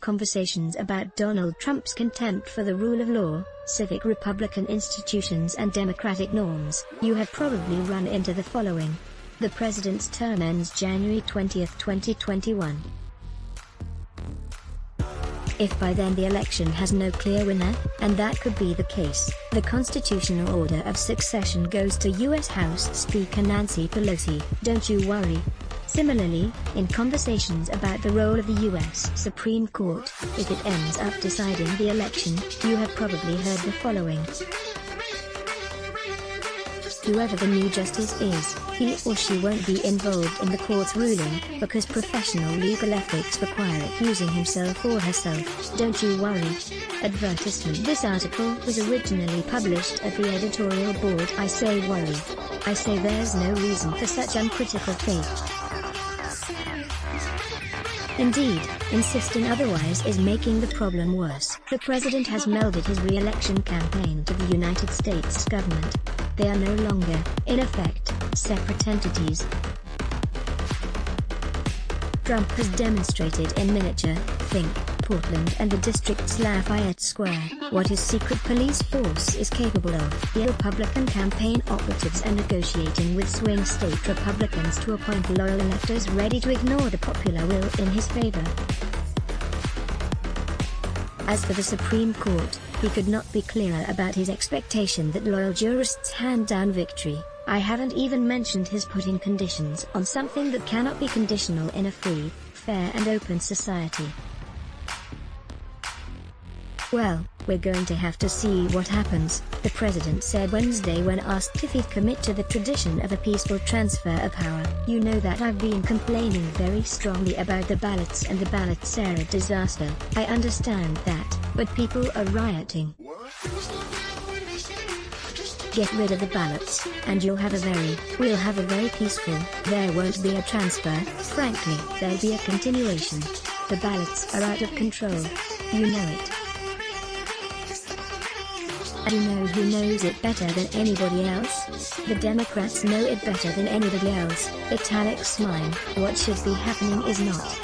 conversations about Donald Trump's contempt for the rule of law, civic Republican institutions and democratic norms, you have probably run into the following. The president's term ends January 20, 2021. If by then the election has no clear winner, and that could be the case, the constitutional order of succession goes to U.S. House Speaker Nancy Pelosi. Don't you worry. Similarly, in conversations about the role of the U.S. Supreme Court, if it ends up deciding the election, you have probably heard the following. Whoever the new justice is, he or she won't be involved in the court's ruling, because professional legal ethics require it using himself or herself. Don't you worry. Advertisement. This article was originally published at the editorial board. I say worry. I say there's no reason for such uncritical faith. Indeed, insisting otherwise is making the problem worse. The president has melded his re-election campaign to the United States government. They are no longer, in effect, separate entities. Trump has demonstrated in miniature, think, Portland and the district's Lafayette Square, what his secret police force is capable of. The Republican campaign operatives are negotiating with swing state Republicans to appoint loyal electors ready to ignore the popular will in his favor. As for the Supreme Court, he could not be clearer about his expectation that loyal jurists hand down victory. I haven't even mentioned his putting conditions on something that cannot be conditional in a free, fair and open society. Well, we're going to have to see what happens, the president said Wednesday when asked if he'd commit to the tradition of a peaceful transfer of power. You know that I've been complaining very strongly about the ballots and the ballot Sarah disaster. I understand that, but people are rioting. Get rid of the ballots, and we'll have a very peaceful, there won't be a transfer, frankly, there'll be a continuation. The ballots are out of control. You know it. And you know who knows it better than anybody else? The Democrats know it better than anybody else. Italics mine, what should be happening is not.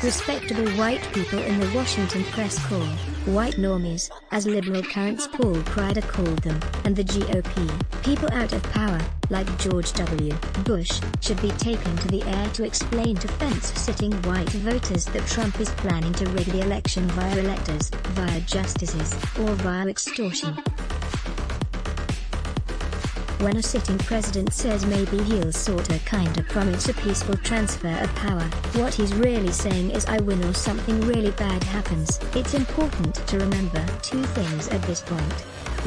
Respectable white people in the Washington press corps, white normies, as liberal currents Paul Kreider called them, and the GOP, people out of power, like George W. Bush, should be taken to the air to explain to fence-sitting white voters that Trump is planning to rig the election via electors, via justices, or via extortion. When a sitting president says maybe he'll sorta kinda promise a peaceful transfer of power, what he's really saying is I win or something really bad happens. It's important to remember two things at this point.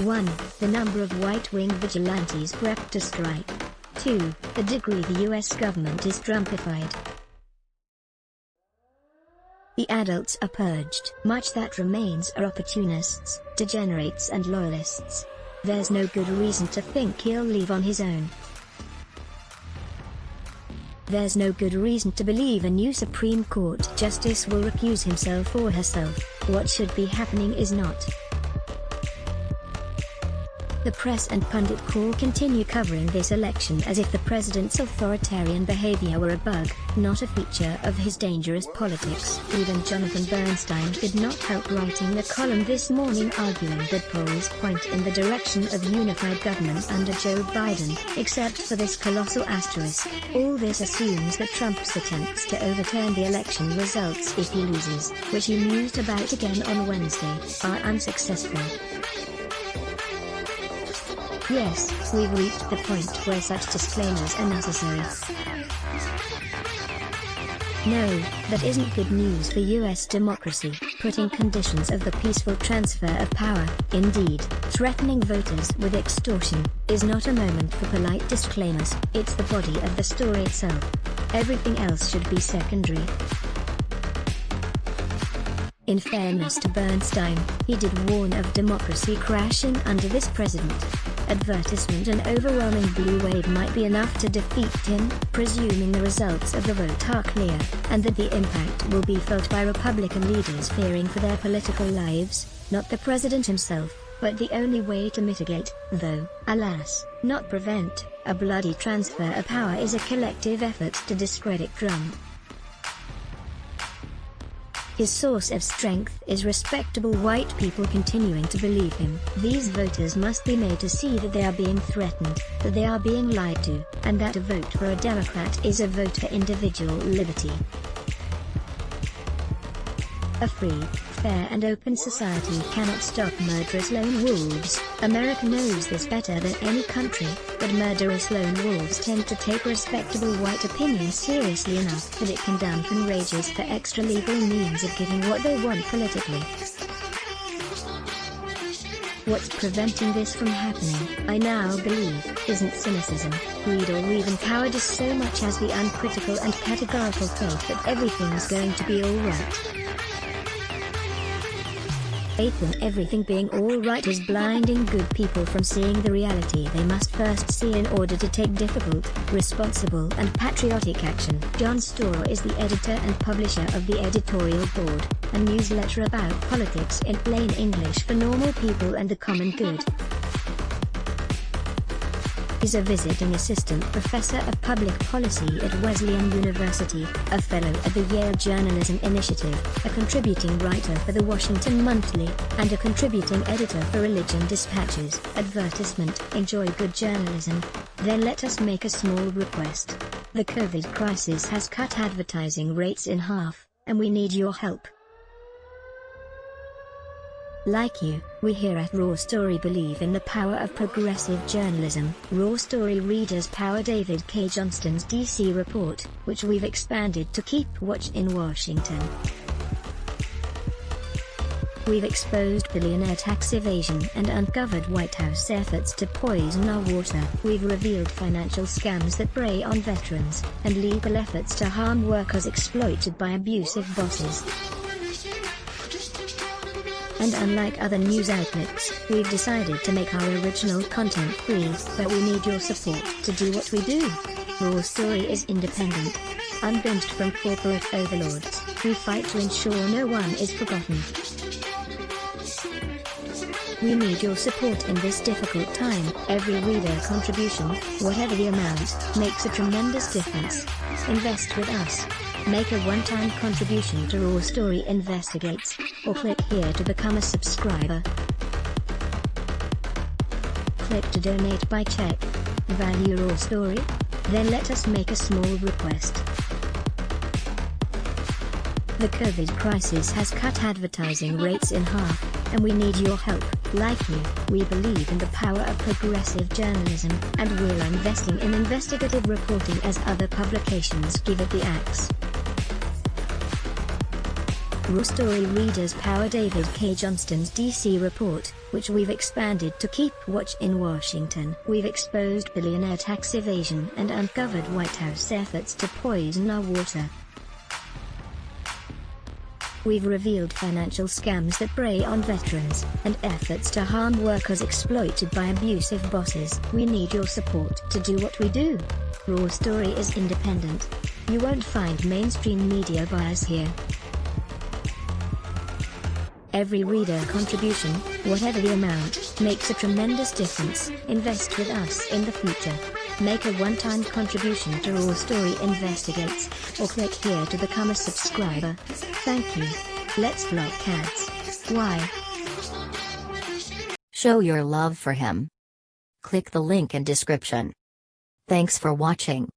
1. The number of right-wing vigilantes prepped to strike. 2. The degree the US government is Trumpified. The adults are purged. Much that remains are opportunists, degenerates and loyalists. There's no good reason to think he'll leave on his own. There's no good reason to believe a new Supreme Court justice will recuse himself or herself. What should be happening is not. The press and pundit corps continue covering this election as if the president's authoritarian behavior were a bug, not a feature of his dangerous politics. Even Jonathan Bernstein did not help writing the column this morning, arguing that polls point in the direction of unified government under Joe Biden, except for this colossal asterisk. All this assumes that Trump's attempts to overturn the election results if he loses, which he mused about again on Wednesday, are unsuccessful. Yes, we've reached the point where such disclaimers are necessary. No, that isn't good news for US democracy. Putting conditions of the peaceful transfer of power, indeed, threatening voters with extortion, is not a moment for polite disclaimers. It's the body of the story itself. Everything else should be secondary. In fairness to Bernstein, he did warn of democracy crashing under this president. Advertisement and overwhelming blue wave might be enough to defeat him, presuming the results of the vote are clear, and that the impact will be felt by Republican leaders fearing for their political lives, not the president himself. But the only way to mitigate, though, alas, not prevent, a bloody transfer of power is a collective effort to discredit Trump. His source of strength is respectable white people continuing to believe him. These voters must be made to see that they are being threatened, that they are being lied to, and that a vote for a Democrat is a vote for individual liberty. A free, fair and open society cannot stop murderous lone wolves. America knows this better than any country, but murderous lone wolves tend to take respectable white opinions seriously enough that it can dampen rages for extra-legal means of getting what they want politically. What's preventing this from happening, I now believe, isn't cynicism, greed or even cowardice so much as the uncritical and categorical faith that everything's going to be alright. Faith in everything being alright is blinding good people from seeing the reality they must first see in order to take difficult, responsible and patriotic action. John Storr is the editor and publisher of the editorial board, a newsletter about politics in plain English for normal people and the common good. He's a visiting assistant professor of public policy at Wesleyan University, a fellow at the Yale Journalism Initiative, a contributing writer for the Washington Monthly, and a contributing editor for Religion Dispatches. Advertisement. Enjoy good journalism? Then let us make a small request. The COVID crisis has cut advertising rates in half, and we need your help. Like you, we here at Raw Story believe in the power of progressive journalism. Raw Story readers power David K. Johnston's DC report, which we've expanded to keep watch in Washington. We've exposed billionaire tax evasion and uncovered White House efforts to poison our water. We've revealed financial scams that prey on veterans, and legal efforts to harm workers exploited by abusive bosses. And unlike other news outlets, we've decided to make our original content free, but we need your support to do what we do. Raw Story is independent, unbinged from corporate overlords. We fight to ensure no one is forgotten. We need your support in this difficult time. Every reader contribution, whatever the amount, makes a tremendous difference. Invest with us. Make a one-time contribution to Raw Story Investigates, or click here to become a subscriber. Click to donate by check. Value Raw Story? Then let us make a small request. The COVID crisis has cut advertising rates in half, and we need your help. Like you, we believe in the power of progressive journalism, and we're investing in investigative reporting as other publications give it the axe. Raw Story readers power David K. Johnston's DC report, which we've expanded to keep watch in Washington. We've exposed billionaire tax evasion and uncovered White House efforts to poison our water. We've revealed financial scams that prey on veterans, and efforts to harm workers exploited by abusive bosses. We need your support to do what we do. Raw Story is independent. You won't find mainstream media bias here. Every reader contribution, whatever the amount, makes a tremendous difference. Invest with us in the future. Make a one-time contribution to Raw Story Investigates, or click here to become a subscriber. Thank you. Let's block ads. Why? Show your love for him. Click the link in description. Thanks for watching.